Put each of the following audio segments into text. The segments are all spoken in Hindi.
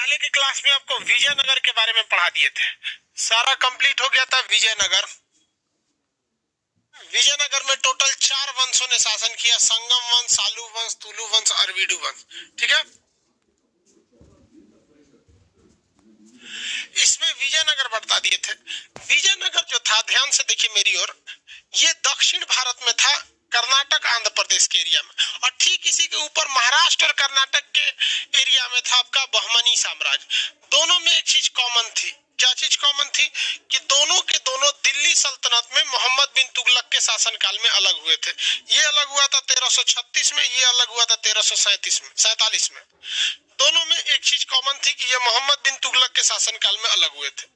पहले की क्लास में आपको विजयनगर के बारे में पढ़ा दिए थे, सारा कंप्लीट हो गया था। विजयनगर में टोटल 4 वंशों ने शासन किया, संगम वंश, सालू वंश, तुलु वंश और वीडू वंश। ठीक है, इसमें विजयनगर बता दिए थे। विजयनगर जो था, ध्यान से देखिए मेरी ओर, ये दक्षिण भारत में था, कर्नाटक आंध्र प्रदेश के एरिया में, और ठीक इसी के ऊपर महाराष्ट्र और कर्नाटक के एरिया में था आपका बहमनी साम्राज्य। दोनों में एक चीज कॉमन थी। क्या चीज कॉमन थी? कि दोनों के दोनों दिल्ली सल्तनत में मोहम्मद बिन तुगलक के शासनकाल में अलग हुए थे। ये अलग हुआ था 1336 में, ये अलग हुआ था 1347 में। दोनों में एक चीज कॉमन थी कि ये मोहम्मद बिन तुगलक के शासनकाल में अलग हुए थे।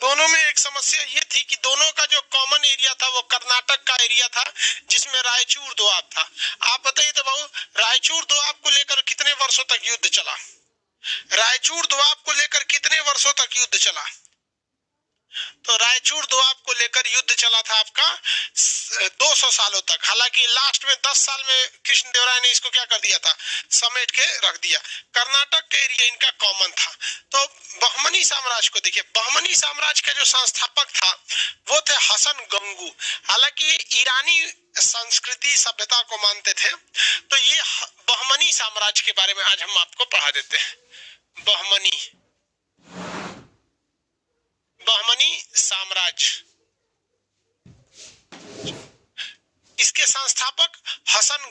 दोनों में एक समस्या ये थी कि दोनों का जो कॉमन एरिया था वो कर्नाटक का एरिया था, जिसमें रायचूर दोआब था। आप बताइए तो बाबू, रायचूर दोआब को लेकर कितने वर्षों तक युद्ध चला? रायचूर दोआब को लेकर कितने वर्षों तक युद्ध चला? तो रायचूर दोआब को लेकर युद्ध चला था आपका 200 सालों तक। हालांकि लास्ट में 10 साल में कृष्णदेवराय ने इसको क्या कर दिया था, समेट के रख दिया। कर्नाटक के एरिया इनका कॉमन था। तो बहमनी साम्राज्य को देखिए, बहमनी साम्राज्य का जो संस्थापक था वो थे हसन गंगू। हालांकि ये ईरानी संस्कृति सभ्यता को मानते थे। तो ये बहमनी साम्राज्य के बारे में आज हम आपको पढ़ा देते हैं। बहमनी साम्राज्य, इसके संस्थापक हसन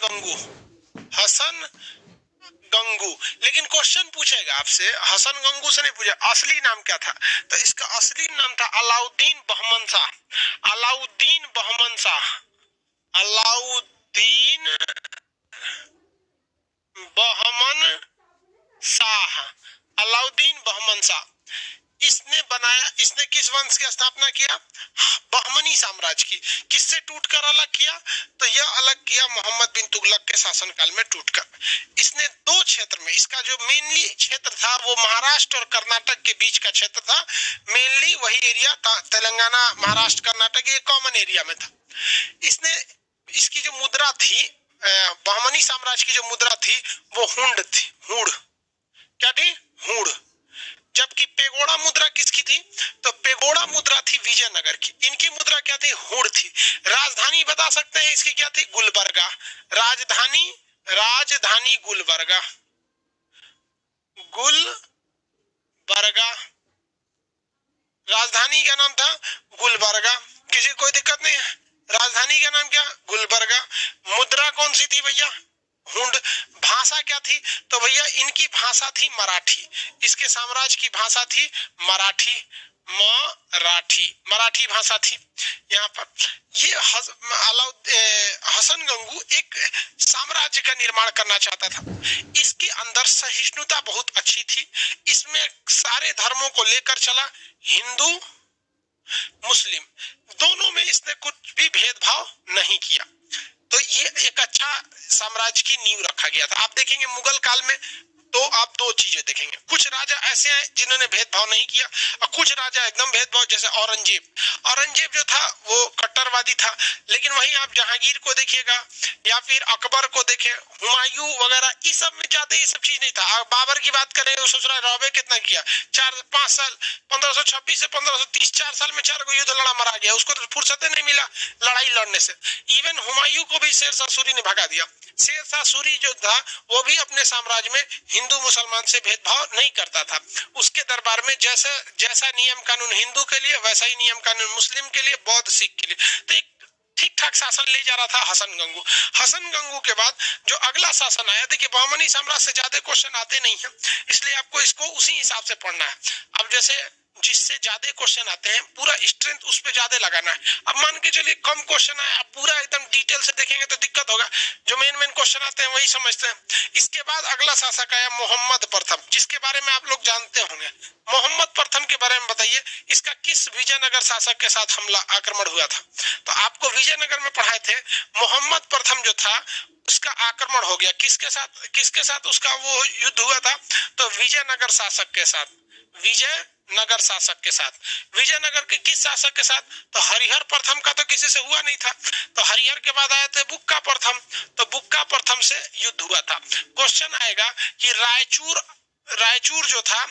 गंगू। लेकिन क्वेश्चन पूछेगा आपसे, हसन गंगू से नहीं पूछे असली नाम क्या था। तो इसका असली नाम था अलाउद्दीन बहमन शाह। अलाउद्दीन बहमन शाह इसने बनाया। इसने किस वंश की स्थापना किया? बहमनी साम्राज्य की। किससे टूटकर अलग किया? तो यह अलग किया मोहम्मद बिन तुगलक के शासनकाल में टूटकर। इसने 2 क्षेत्र में, इसका जो मेनली क्षेत्र था वो महाराष्ट्र और कर्नाटक के बीच का क्षेत्र था। मेनली वही एरिया तेलंगाना, महाराष्ट्र, कर्नाटक, ये कॉमन एरिया में था। इसने, इसकी जो मुद्रा थी, बहमनी साम्राज्य की जो मुद्रा थी वो हुंड थी। हुड़ क्या थी? हुड़। जबकि पेगोड़ा मुद्रा किसकी थी? तो पेगोड़ा मुद्रा थी विजयनगर की। इनकी मुद्रा क्या थी? हुड़ थी। राजधानी बता सकते हैं इसकी क्या थी? गुलबर्गा। राजधानी गुलबर्गा। राजधानी का नाम था गुलबर्गा। किसी कोई दिक्कत नहीं है? राजधानी का नाम क्या? गुलबर्गा। मुद्रा कौन सी थी भैया? हुंड। भाषा क्या थी? तो भैया इनकी भाषा थी मराठी। इसके साम्राज्य की भाषा थी मराठी भाषा थी यहाँ पर। ये हसन गंगू एक साम्राज्य का निर्माण करना चाहता था। इसके अंदर सहिष्णुता बहुत अच्छी थी। इसमें सारे धर्मों को लेकर चला, हिंदू मुस्लिम दोनों में इसने कुछ भी भेदभाव नहीं किया। तो ये एक अच्छा साम्राज्य की नींव रखा गया था। आप देखेंगे मुगल काल में तो आप 2 चीजें देखेंगे। कुछ राजा ऐसे हैं जिन्होंने भेदभाव नहीं किया, और कुछ राजा एकदम भेदभाव, जैसे औरंगजेब जो था वो कट्टरवादी था। लेकिन वहीं आप जहांगीर को देखिएगा या फिर अकबर को देखे, हुमायूं वगैरह, इस सब में जाते ये सब चीज नहीं था। बाबर की बात करें तो सोच रहा रौबे कितना किया, 4-5 साल, 1526 से 1530, 4 साल में 4 को युद्ध लड़ा, मरा गया। उसको तो फुर्सत नहीं मिला लड़ाई लड़ने से। इवन हुमायूं को भी शेरशाह सूरी ने भगा दिया। शेरशाह सूरी जो था वो भी अपने साम्राज्य में हिंदू मुसलमान से भेदभाव नहीं करता था। उसके दरबार में जैसा नियम कानून हिंदू के लिए, वैसा ही नियम कानून मुस्लिम के लिए, बौद्ध, सिख के लिए। तो एक ठीक ठाक शासन ले जा रहा था हसन गंगू के बाद जो अगला शासन आया, देखिए बहमनी साम्राज्य से ज्यादा क्वेश्चन आते नहीं है, इसलिए आपको इसको उसी हिसाब से पढ़ना है। अब जैसे जिससे ज्यादा क्वेश्चन आते हैं पूरा स्ट्रेंथ उस पे ज्यादा लगाना है। अब मान के चलिए कम क्वेश्चन आए, आप पूरा एकदम डिटेल से देखेंगे तो दिक्कत होगा। जो मेन क्वेश्चन आते हैं वही समझते हैं। इसके बाद अगला शासक आया मोहम्मद प्रथम, जिसके बारे में आप लोग जानते होंगे। मोहम्मद प्रथम के बारे में बताइए, इसका किस विजयनगर शासक के साथ हमला आक्रमण हुआ था? तो आपको विजयनगर में पढ़ाए थे, मोहम्मद प्रथम जो था उसका आक्रमण हो गया। किसके साथ उसका वो युद्ध हुआ था? तो विजयनगर शासक के साथ। विजयनगर के किस शासक के साथ? तो हरिहर प्रथम का तो किसी से हुआ नहीं था। तो हरिहर के बाद आए थे बुक्का प्रथम, तो बुक्का प्रथम से युद्ध हुआ था। क्वेश्चन आएगा कि रायचूर जो था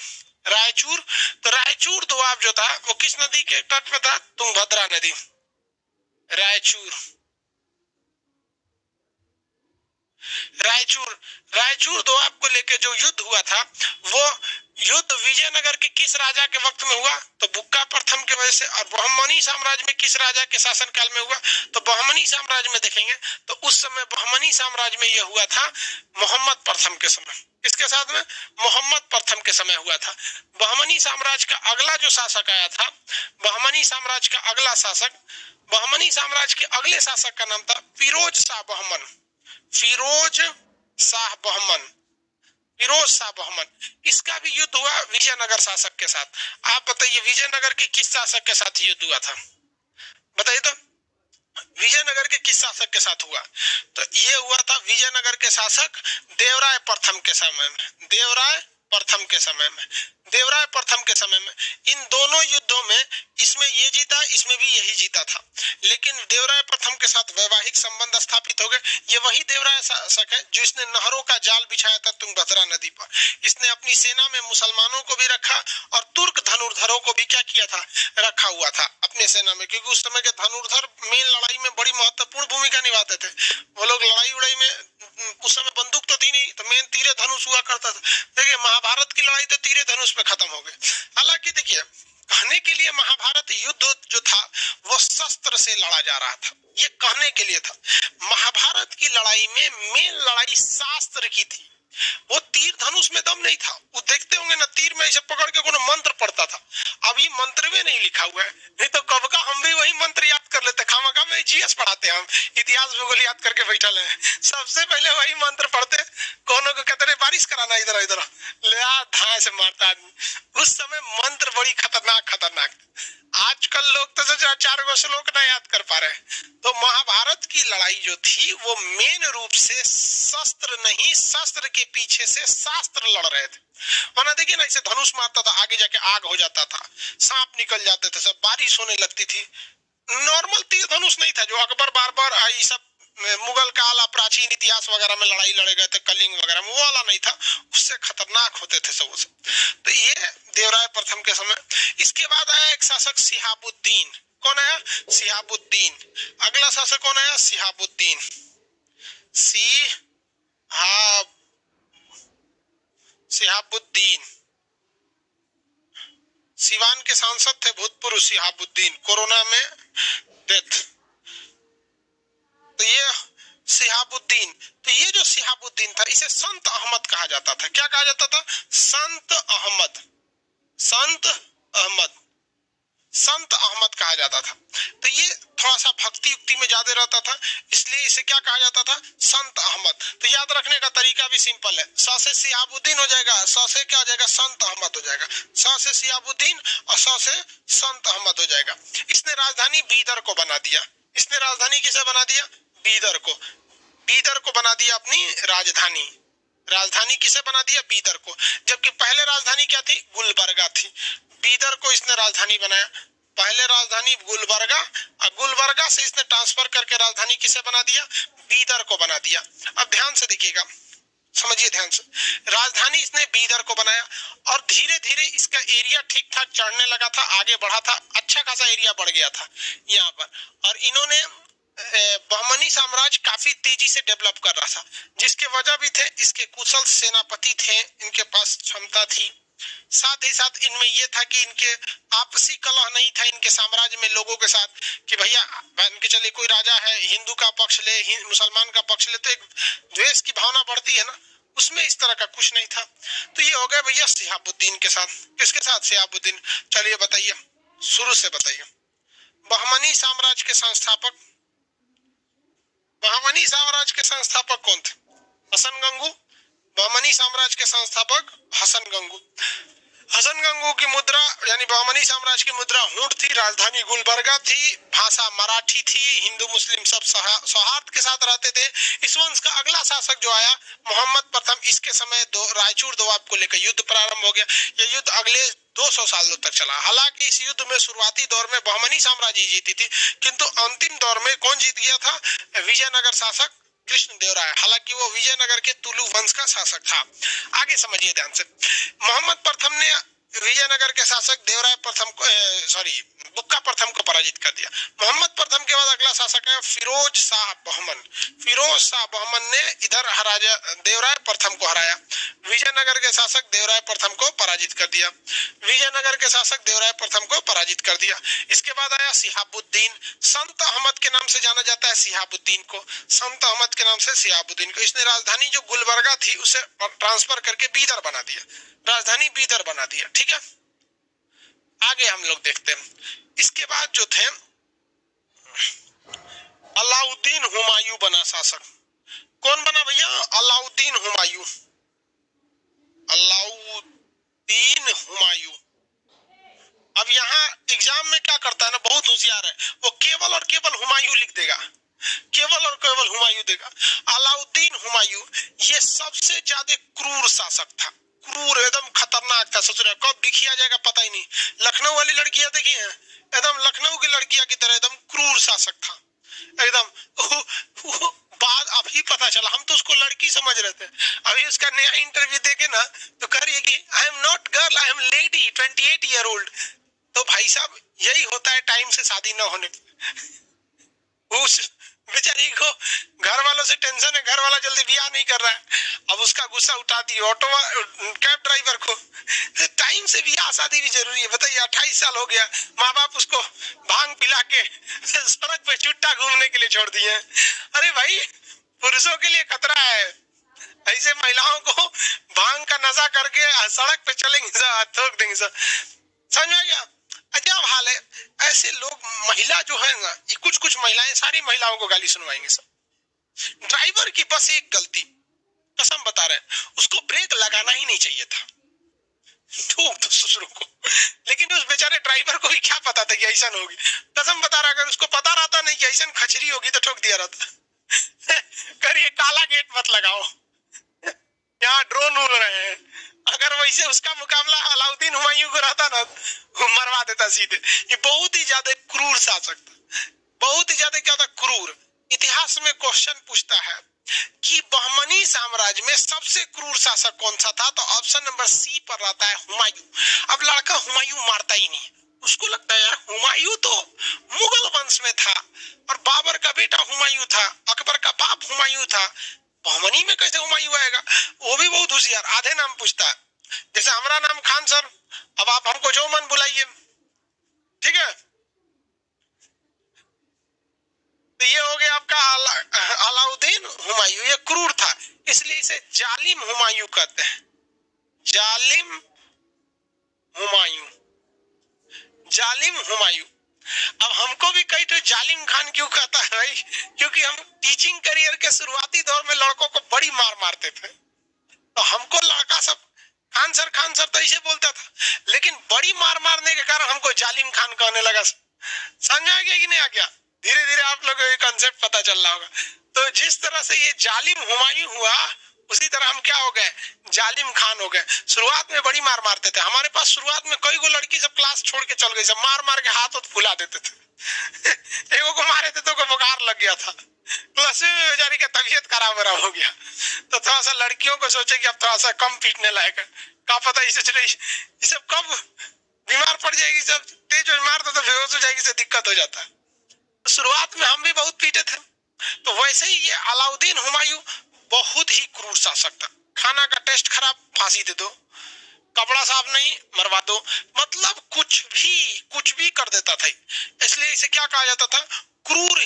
रायचूर। तो रायचूर दोआब जो था वो किस नदी के तट पे था? तुंगभद्रा नदी। रायचूर, रायचूर, रायचूर दोआब को लेकर जो युद्ध हुआ था वो युद्ध विजयनगर के किस राजा के वक्त में हुआ? तो बुक्का प्रथम की वजह से। और बहमनी साम्राज्य में किस राजा के शासनकाल में हुआ? तो बहमनी साम्राज्य में देखेंगे तो उस समय बहमनी साम्राज्य में यह हुआ था मोहम्मद प्रथम के समय। इसके साथ में मोहम्मद प्रथम के समय हुआ था। बहमनी साम्राज्य का अगला जो शासक आया था, बहमनी साम्राज्य का अगला शासक, बहमनी साम्राज्य के अगले शासक का नाम था फिरोज शाह बहमन। फिरोज शाह बहमन, फिरोज शाह बहमन। इसका भी युद्ध हुआ विजयनगर शासक के साथ। आप बताइए विजयनगर के किस शासक के साथ युद्ध हुआ था? बताइए तो, विजयनगर के किस शासक के साथ हुआ? तो ये हुआ था विजयनगर के शासक देवराय प्रथम के समय में। देवराय प्रथम के समय में, देवराय प्रथम के समय में इन दोनों युद्धों में इसमें ये जीता, इसमें भी यही जीता था। लेकिन देवराय प्रथम के साथ वैवाहिक संबंध स्थापित हो गए। ये वही देवराय शासक है जो इसने नहरों का जाल बिछाया था तुंगभद्रा नदी पर। इसने अपनी सेना में मुसलमानों को भी रखा और तुर्क धनुर्धरों को भी क्या किया था? रखा हुआ था अपने सेना में, क्योंकि उस समय के धनुर्धर मेन लड़ाई में बड़ी महत्वपूर्ण भूमिका निभाते थे। वो लोग लड़ाई उड़ाई में, उस समय बंदूक तो थी नहीं, तो मेन तीरे धनुष हुआ करता था। देखिए महाभारत की लड़ाई तो तीरे धनुष पे खत्म हो गई। हालांकि देखिए कहने के लिए महाभारत युद्ध जो था वो शस्त्र से लड़ा जा रहा था, ये कहने के लिए था। महाभारत की लड़ाई में मेन लड़ाई शास्त्र की थी। वो तीर धनुष में दम नहीं था। वो देखते होंगे ना, तीर में ऐसे पकड़ के कोनो मंत्र पढ़ता था। अब ये मंत्र में नहीं लिखा हुआ है, नहीं तो कब का हम भी वही मंत्र याद कर लेते। खामखा में जीएस पढ़ाते हैं, हम इतिहास भूगोल याद करके बैठल हैं। सबसे पहले वही मंत्र पढ़ते, कोनो को कहते बारिश कराना इधर इधर ले आ, धाए से मारता आदमी। उस समय मंत्र बड़ी खतरनाक खतरनाक। आजकल लोग तो चार गो श्लोक ना याद कर पा रहे। तो महाभारत की लड़ाई जो थी वो मेन रूप से शस्त्र नहीं, शस्त्र के पीछे से शास्त्र लड़ रहे थे। वरना देखिए ना, इसे धनुष मारता था, आगे जाके आग हो जाता था, सांप निकल जाते थे, सब बारिश होने लगती थी। नॉर्मल तीर धनुष नहीं था जो अकबर बार बार ये सब मुगल काल प्राचीन इतिहास वगैरह में लड़ाई लड़े गए थे, कलिंग वगैरह में, वो वाला नहीं था। उससे खतरनाक होते थे सब। तो ये देवराय प्रथम के समय। इसके बाद आया एक शासक सिहाबुद्दीन। कौन आया? सिहाबुद्दीन। अगला शासक कौन आया? सिहाबुद्दीन। सिहाबुद्दीन सिवान के सांसद थे भूतपूर्व सिहाबुद्दीन, कोरोना में डेथ। तो ये सिहाबुद्दीन, तो ये जो सिहाबुद्दीन था इसे संत अहमद कहा जाता था। क्या कहा जाता था? संत अहमद, संत अहमद, संत अहमद कहा जाता था। तो ये थोड़ा सा भक्ति युक्ति में ज्यादा रहता था, इसलिए इसे क्या कहा जाता था? संत अहमद। तो याद रखने का तरीका भी सिंपल है, स से सिहाबुद्दीन हो जाएगा, स से क्या हो जाएगा? संत अहमद हो जाएगा। स से सिहाबुद्दीन और स से संत अहमद हो जाएगा। इसने राजधानी बीदर को बना दिया। इसने राजधानी किसे बना दिया? बीदर को। बीदर को बना दिया अपनी राजधानी। राजधानी किसे बना दिया? बीदर को। जबकि पहले राजधानी क्या थी? गुलबर्गा थी। बीदर को इसने राजधानी बनाया। पहले राजधानी गुलबर्गा, और गुलबर्गा से इसने ट्रांसफर करके राजधानी किसे बना दिया? बीदर को बना दिया। अब ध्यान से देखिएगा, समझिए ध्यान से। राजधानी इसने बीदर को बनाया और धीरे धीरे इसका एरिया ठीक ठाक चढ़ने लगा था, आगे बढ़ा था, अच्छा खासा एरिया बढ़ गया था यहाँ पर। और इन्होंने बहमनी साम्राज्य काफी तेजी से डेवलप कर रहा था, जिसके वजह भी थे इसके कुशल सेनापति थे, इनके पास क्षमता थी। साथ ही साथ इनमें यह था कि इनके आपसी कलह नहीं था इनके साम्राज्य में लोगों के साथ, कि भैया मान के चले कोई राजा है, हिंदू का पक्ष ले, मुसलमान का पक्ष ले, तो एक द्वेष की भावना बढ़ती है ना, उसमें इस तरह का कुछ नहीं था। तो ये हो गया भैया सिहाबुद्दीन के साथ। किसके साथ? सिहाबुद्दीन। चलिए बताइए, शुरू से बताइए। बहमनी साम्राज्य के संस्थापक, बहमनी साम्राज्य के संस्थापक कौन थे? हसन गंगू। बहमनी साम्राज्य के संस्थापक हसन गंगू। हसन गंगू की मुद्रा यानी बहमनी साम्राज्य की मुद्रा हूंठ थी, राजधानी गुलबर्गा थी, भाषा मराठी थी, हिंदू मुस्लिम सब सौहार्द के साथ रहते थे। इस वंश का अगला शासक जो आया मोहम्मद प्रथम, इसके समय रायचूर दोआब को लेकर युद्ध प्रारंभ हो गया। यह युद्ध अगले 200 सालों तक चला। हालांकि इस युद्ध में शुरुआती दौर में बहमनी साम्राज्य जीती थी, किंतु अंतिम दौर में कौन जीत गया था? विजयनगर शासक कृष्णदेवराय। हालांकि वो विजयनगर के तुलु वंश का शासक था। आगे समझिए ध्यान से। मोहम्मद प्रथम ने शासक देवराय प्रथम को बुक्का प्रथम को पराजित कर दिया। मोहम्मद प्रथम के बाद अगला शासक है फिरोज शाह बहमन। फिरोज शाह बहमन ने इधर राजा देवराय प्रथम को हराया। विजयनगर के शासक देवराय प्रथम को पराजित कर दिया। विजयनगर के शासक देवराय प्रथम को पराजित कर दिया। इसके बाद आया सिहाबुद्दीन। संत अहमद के नाम से जाना जाता है सिहाबुद्दीन को, संत अहमद के नाम से सिहाबुद्दीन को। इसने राजधानी जो गुलबर्गा थी उसे ट्रांसफर करके बीदर बना दिया, राजधानी बीदर बना दिया। ठीक है, आगे हम लोग देखते हैं। इसके बाद जो थे अलाउद्दीन हुमायूं बना शासक। कौन बना भैया? अलाउद्दीन हुमायूं। अलाउद्दीन हुमायूं। अब यहाँ एग्जाम में क्या करता है ना, बहुत होशियार है, वो केवल और केवल हुमायूं लिख देगा, केवल और केवल हुमायूं देगा। अलाउद्दीन हुमायूं ये सबसे ज्यादा क्रूर शासक था, क्रूर, एकदम खतरनाक था। सोच रहे कब दिखिया जाएगा पता ही नहीं। लखनऊ वाली लड़कियां देखी हैं, एकदम लखनऊ की लड़कियां की तरह एकदम क्रूर शासक था एकदम। बाद अभी पता चला, हम तो उसको लड़की समझ रहे थे, अभी उसका नया इंटरव्यू देखे ना तो कह रही है कि I am not girl, I am lady, 28 year old. तो भाई साहब यही होता है टाइम से शादी न होने पे। उस बेचारी को घर वालों से टेंशन है, घर वाला जल्दी ब्याह नहीं कर रहा है, अब उसका गुस्सा उठाती है ऑटो कैब ड्राइवर को। टाइम से ब्याह शादी भी जरूरी है, बताइए। 28 साल हो गया, माँ बाप उसको भांग पिला के सड़क पे चुट्टा घूमने के लिए छोड़ दिए। अरे भाई पुरुषों के लिए खतरा है, ऐसे महिलाओं को भांग का नशा करके सड़क पे चलेंगे सर, ठोक देंगे सर, समझ में आ गया? अजब हाल है। ऐसे लोग, महिला जो है ना, कुछ कुछ महिलाएं सारी महिलाओं को गाली सुनवाएंगे सब। ड्राइवर की बस एक गलती, कसम बता रहे हैं, उसको ब्रेक लगाना ही नहीं चाहिए था, ठोक दो ससुर को। लेकिन उस बेचारे ड्राइवर को भी क्या पता था कि ऐसा होगी। कसम बता रहा, अगर उसको पता रहता नहीं कि ऐसा खचरी होगी तो ठोक दिया रहता। करिए काला गेट मत लगाओ, यहाँ ड्रोन उड़ रहे हैं। अगर वैसे उसका मुकाबला अलाउद्दीन हुमायूं को रहता ना, मरवा देता सीधे। ये बहुत ही ज्यादा क्रूर शासक था, बहुत ही ज्यादा क्रूर। इतिहास में क्वेश्चन पूछता है कि बहमनी साम्राज्य में सबसे क्रूर शासक कौन सा था, तो ऑप्शन नंबर सी पर रहता है हुमायूं। अब लड़का हुमायूं मारता ही नहीं, उसको लगता है यार हुमायूं तो मुगल वंश में था और बाबर का बेटा हुमायूं था, अकबर का बाप हुमायूं था, बहमनी में कैसे हुमायूं आएगा? वो भी बहुत होशियार, आधे नाम पूछता है। जैसे हमारा नाम खान सर, अब आप हमको जो मन बुलाइए, ठीक है? तो ये हो गया आपका अलाउद्दीन हुमायूं। ये क्रूर था, इसलिए इसे जालिम हुमायूं कहते हैं, जालिम हुमायूं, जालिम हुमायूं। अब हमको भी कई तो जालिम खान क्यों कहता है भाई? क्योंकि हम टीचिंग करियर के शुरुआती दौर में लड़कों को बड़ी मार मारते थे, तो हमको लड़का सब खान सर तो ऐसे बोलता था, लेकिन बड़ी मार मारने के कारण हमको जालिम खान कहने लगा। समझ आ गया कि नहीं आ गया? धीरे धीरे आप लोगों को ये कॉन्सेप्ट पता चल रहा होगा। तो जिस तरह से ये जालिम हुमायूं हुआ, उसी तरह हम क्या हो गए? जालिम खान हो गए। शुरुआत में बड़ी मार मारते थे, हमारे पास शुरुआत में कई गो लड़की सब क्लास छोड़ के चल गई, सब मार मार के हाथ फुला देते थे। एगो को मारे थे तो को बुखार लग गया था, क्लास में बेचारी का तबीयत खराब हो गया। तो थोड़ा सा लड़कियों को सोचे कि अब थोड़ा सा कम पीटने लायक है, क्या पता इसे ये सब कब बीमार पड़ जाएगी, सब तेज मार दो तो बेहोश हो जाएगी, से दिक्कत हो जाता है। शुरुआत में हम भी बहुत पीटे थे। तो वैसे ही ये अलाउद्दीन हुमायूं बहुत ही क्रूर शासक था। खाना का टेस्ट खराब, फांसी दे दो, कपड़ा साफ नहीं, मरवा दो, मतलब कुछ भी कर देता था। इसलिए इसे क्या कहा जाता था? क्रूर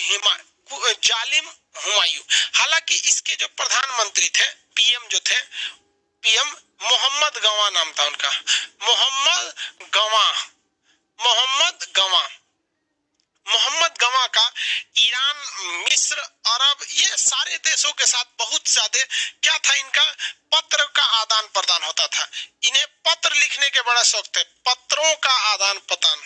जालिम हुमायूं। हालांकि इसके जो प्रधानमंत्री थे, पीएम जो थे, पीएम मोहम्मद गवां नाम था उनका, मोहम्मद गवां का ईरान, मिस्र, अरब, ये सारे देशों के साथ बहुत ज्यादा क्या था, इनका पत्र का आदान प्रदान होता था। इन्हें पत्र लिखने के बड़ा शौक थे, पत्रों का आदान प्रदान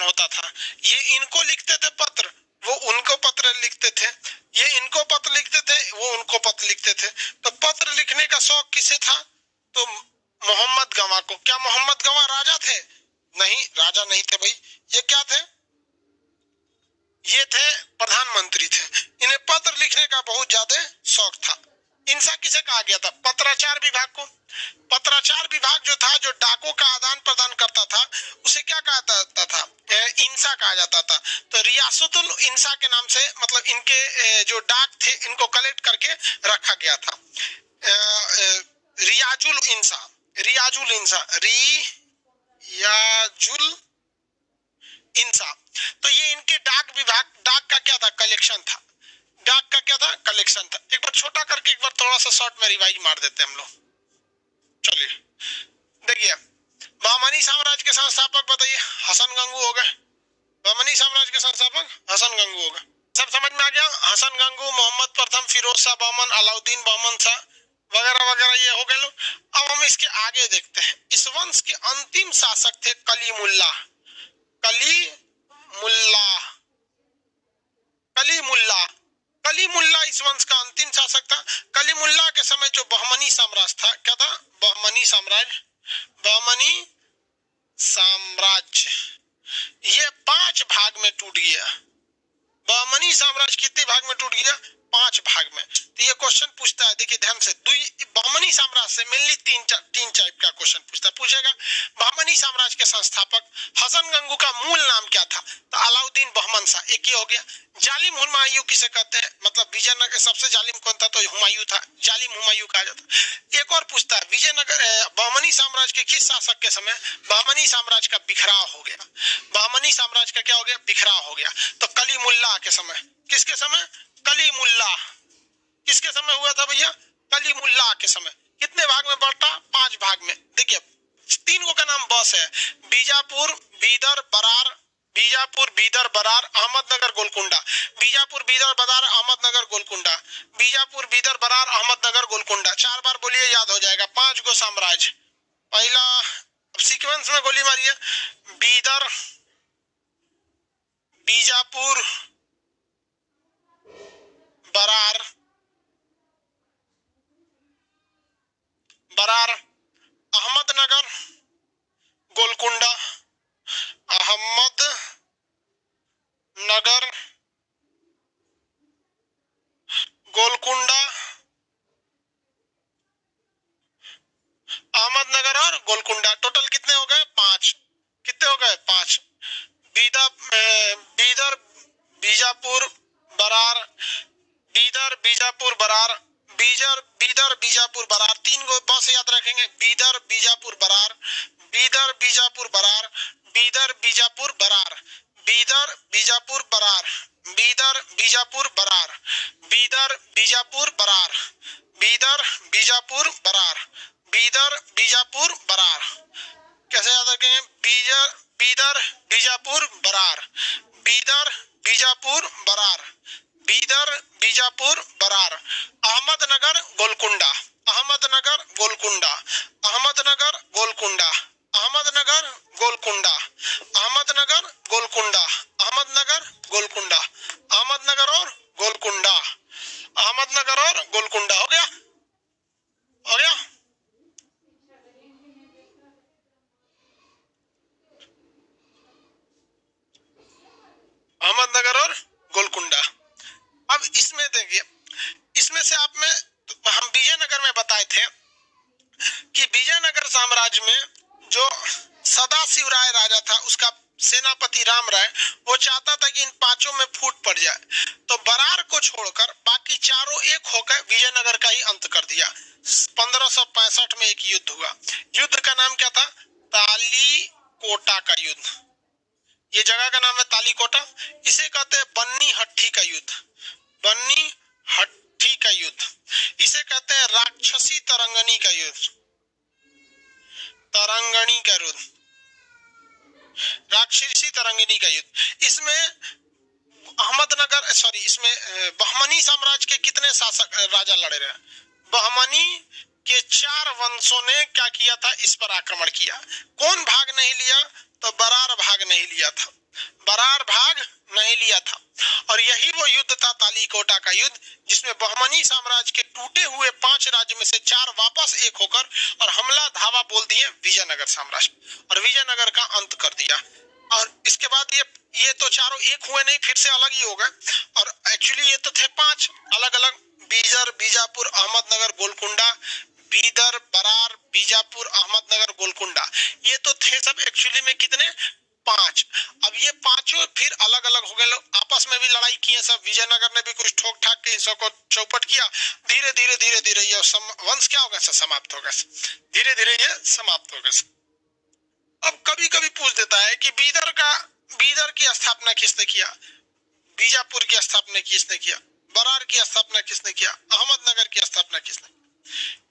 होता था। ये इनको लिखते थे पत्र, वो उनको पत्र लिखते थे, ये इनको पत्र लिखते थे, वो उनको पत्र लिखते थे। तो पत्र लिखने का शौक किसे था? तो मोहम्मद गवां को। क्या मोहम्मद गवां राजा थे? नहीं, राजा नहीं थे भाई। ये क्या थे? ये थे प्रधानमंत्री थे। इन्हें पत्र लिखने का बहुत ज्यादा शौक था। इंसा किसे कहा गया था? पत्राचार विभाग को। पत्राचार विभाग जो था, जो डाकों का आदान प्रदान करता था, उसे क्या कहा जाता था? इंसा कहा जाता था। तो रियासतुल इंसा के नाम से मतलब इनके जो डाक थे इनको कलेक्ट करके रखा गया था। रियाजुल इंसा, रियाजुल इंसा, रियाजुल इंसा। तो ये इनके डाक विभाग, डाक का क्या था? कलेक्शन था। डाक का क्या था? कलेक्शन था। एक बार छोटा करके एक बार थोड़ा सा शॉर्ट में रिवाइज मार देते हैं हम लोग। चलिए देखिए, बहमनी साम्राज्य के संस्थापक बताइए, हसन गंगू हो गए। बहमनी साम्राज्य के संस्थापक हसन गंगू हो गए। सब समझ में आ गया? हसन गंगू, मोहम्मद प्रथम, फिरोज शाह बहमन, अलाउद्दीन बहमन शाह वगैरह वगैरह, ये हो गए लोग। अब हम इसके आगे देखते हैं। इस वंश के अंतिम शासक थे कलीमुल्लाह। कलीमुल्लाह, कलीमुल्लाह, कलीमुल्लाह इस वंश का अंतिम शासक था। कलीमुल्लाह के समय जो बहमनी साम्राज्य था, क्या था? बहमनी साम्राज्य, बहमनी साम्राज्य ये 5 भाग में टूट गया। बहमनी साम्राज्य कितने भाग में टूट गया? 5 भाग में। तो ये क्वेश्चन पूछता है, देखिए ध्यान से, बहमनी साम्राज्य से मेनली तीन टाइप का क्वेश्चन पूछेगा। बहमनी साम्राज्य के संस्थापक हसन गंगू का मूल नाम क्या था? तो अलाउद्दीन बहमन शाह, एक ही हो गया। जालिम हुमायूं किसे कहते हैं? मतलब विजयनगर सबसे जालिम कौन था? तो हुमायूं था, जालिम हुमायूं कहा जाता। एक और पूछता है, विजयनगर बहमनी साम्राज्य के किस शासक के समय बहमनी साम्राज्य का बिखराव हो गया? बहमनी साम्राज्य का क्या हो गया? बिखराव हो गया। तो कलीमुल्लाह के समय। किसके समय? कलीमुल्लाह। किसके समय हुआ था भैया? कलीमुल्लाह के समय। कितने भाग में बांटा? 5 भाग में। देखिए 3 को का नाम बस है, बीजापुर, बीदर, बरार। बीजापुर, बीदर, बरार, अहमदनगर, गोलकुंडा। बीजापुर, बीदर, बरार, अहमदनगर, गोलकुंडा। बीजापुर, बीदर, बरार, अहमदनगर, गोलकुंडा। 4 बार बोलिए, याद हो जाएगा। 5 गो साम्राज्य। पहला, अब सीक्वेंस में गोली मारिए। बीदर, बीजापुर, बरार, बरार, अहमदनगर, गोलकुंडा। अहमदनगर, गोलकुंडा, अहमदनगर और गोलकुंडा। टोटल कितने हो गए? 5। कितने हो गए? 5। बीदर, बीजापुर, बरार, बीदर, बीजापुर, बरार, बीदर, बीजापुर, बरार। 3 गो बस याद रखेंगे। बीदर, बीजापुर, बरार, बीदर, बीजापुर, बरार, बीदर, बीजापुर, बरार, बीदर, बीजापुर, बरार, बीदर, बीजापुर, बरार, बीदर, बीजापुर, बरार, बीदर, बीजापुर, बरार, बीदर, बीजापुर, बरार। कैसे याद रखेंगे? बीदर, बीजापुर, बरार, बीदर, बीजापुर, बरार, बीदर, बीजापुर, बरार। अहमदनगर, गोलकुंडा, अहमदनगर, गोलकुंडा, अहमदनगर, गोलकुंडा, अहमदनगर, गोलकुंडा, अहमदनगर, गोलकुंडा, अहमदनगर, गोलकुंडा, अहमदनगर और गोलकुंडा, अहमदनगर और गोलकुंडा। हो गया? हो गया? अहमदनगर और गोलकुंडा। अब इसमें देखिए, इसमें से आप में हम विजयनगर में बताए थे कि विजयनगर साम्राज्य में जो सदाशिव राय राजा था, उसका सेनापति राम राय, वो चाहता था कि इन 5 में फूट पड़ जाए। तो बरार को छोड़कर बाकी चारों एक होकर विजयनगर का ही अंत कर दिया। 1565 में एक युद्ध हुआ। युद्ध का नाम क्या था? तालीकोटा का युद्ध। ये जगह का नाम है तालीकोटा। इसे कहते हैं बन्नी हट्टी का युद्ध। बन्नी हट्टी का युद्ध। इसे कहते हैं राक्षसी तरंगनी का युद्ध। तरंगणी का युद्ध, राक्षसी तरंगनी का युद्ध। इसमें अहमदनगर सॉरी इसमें बहमनी साम्राज्य के कितने शासक राजा लड़े रहे? बहमनी के 4 वंशों ने क्या किया था? इस पर आक्रमण किया। कौन भाग नहीं लिया? तो बरार भाग नहीं लिया था। बरार भाग नहीं लिया था। और यही वो युद्ध था तालीकोटा का युद्ध, जिसमें बहमनी साम्राज्य के टूटे हुए 5 राज्य में से 4 वापस एक होकर और हमला धावा बोल दिए विजयनगर साम्राज्य, और विजयनगर का अंत कर दिया। और इसके बाद ये तो चारों एक हुए नहीं, फिर से अलग ही हो गए। और एक्चुअली ये तो थे 5 अलग अलग बीदर, बीजापुर, अहमदनगर, गोलकुंडा, बीदर, बरार, बीजापुर, अहमदनगर, गोलकुंडा। ये तो थे सब एक्चुअली में कितने, 5। अब ये पांचों फिर अलग अलग हो गए, लोग आपस में भी लड़ाई किए सब। विजयनगर ने भी कुछ ठोक ठाक के इन सबको चौपट किया। धीरे धीरे धीरे धीरे ये वंश क्या हो गया, समाप्त हो गया। धीरे धीरे ये समाप्त हो गया। अब कभी कभी पूछ देता है कि बीदर की स्थापना किसने किया, बीजापुर की स्थापना किसने किया, बरार की स्थापना किसने किया, अहमदनगर की स्थापना किसने,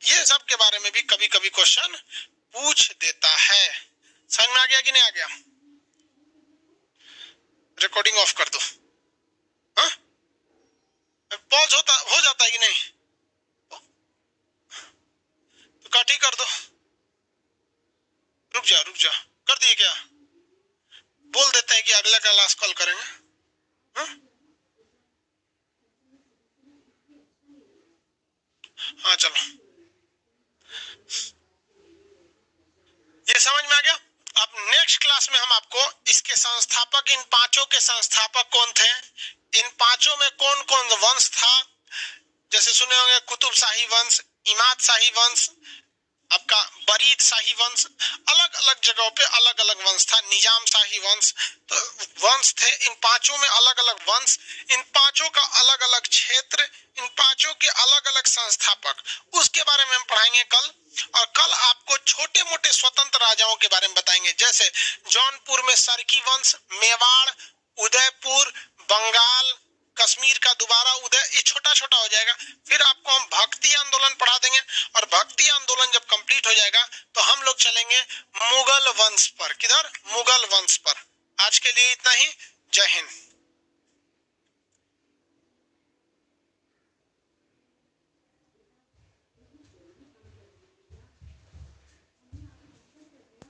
ये सब के बारे में भी कभी कभी क्वेश्चन पूछ देता है। समझ में आ गया कि नहीं आ गया? रिकॉर्डिंग ऑफ कर दो। हाँ? पॉज हो जाता है कि नहीं? तो काट ही कर दो। रुक जा कर दिए क्या? बोल देते हैं कि अगला क्लास कॉल करेंगे। हाँ? हाँ चलो, ये समझ में आ गया। अब नेक्स्ट क्लास में हम आपको इसके संस्थापक, इन पांचों के संस्थापक कौन थे, इन पांचों में कौन कौन वंश था, जैसे सुने होंगे कुतुब शाही वंश, इमाद शाही वंश, आपका बरीद शाही वंश, अलग अलग जगहों पे अलग अलग वंश था, निजाम शाही वंश, तो वंश थे। इन पांचों में अलग अलग वंश, इन पांचों का अलग अलग क्षेत्र, इन पांचों के अलग अलग संस्थापक, उसके बारे में हम पढ़ाएंगे कल। और कल आपको छोटे मोटे स्वतंत्र राजाओं के बारे में बताएंगे, जैसे जौनपुर में सरकी वंश, मेवाड़, उदयपुर, बंगाल, कश्मीर का दोबारा उदय, ये छोटा छोटा हो जाएगा। फिर आपको हम भक्ति आंदोलन पढ़ा देंगे, और भक्ति आंदोलन जब कंप्लीट हो जाएगा तो हम लोग चलेंगे मुगल वंश पर। किधर? मुगल वंश पर। आज के लिए इतना ही। जय हिंद।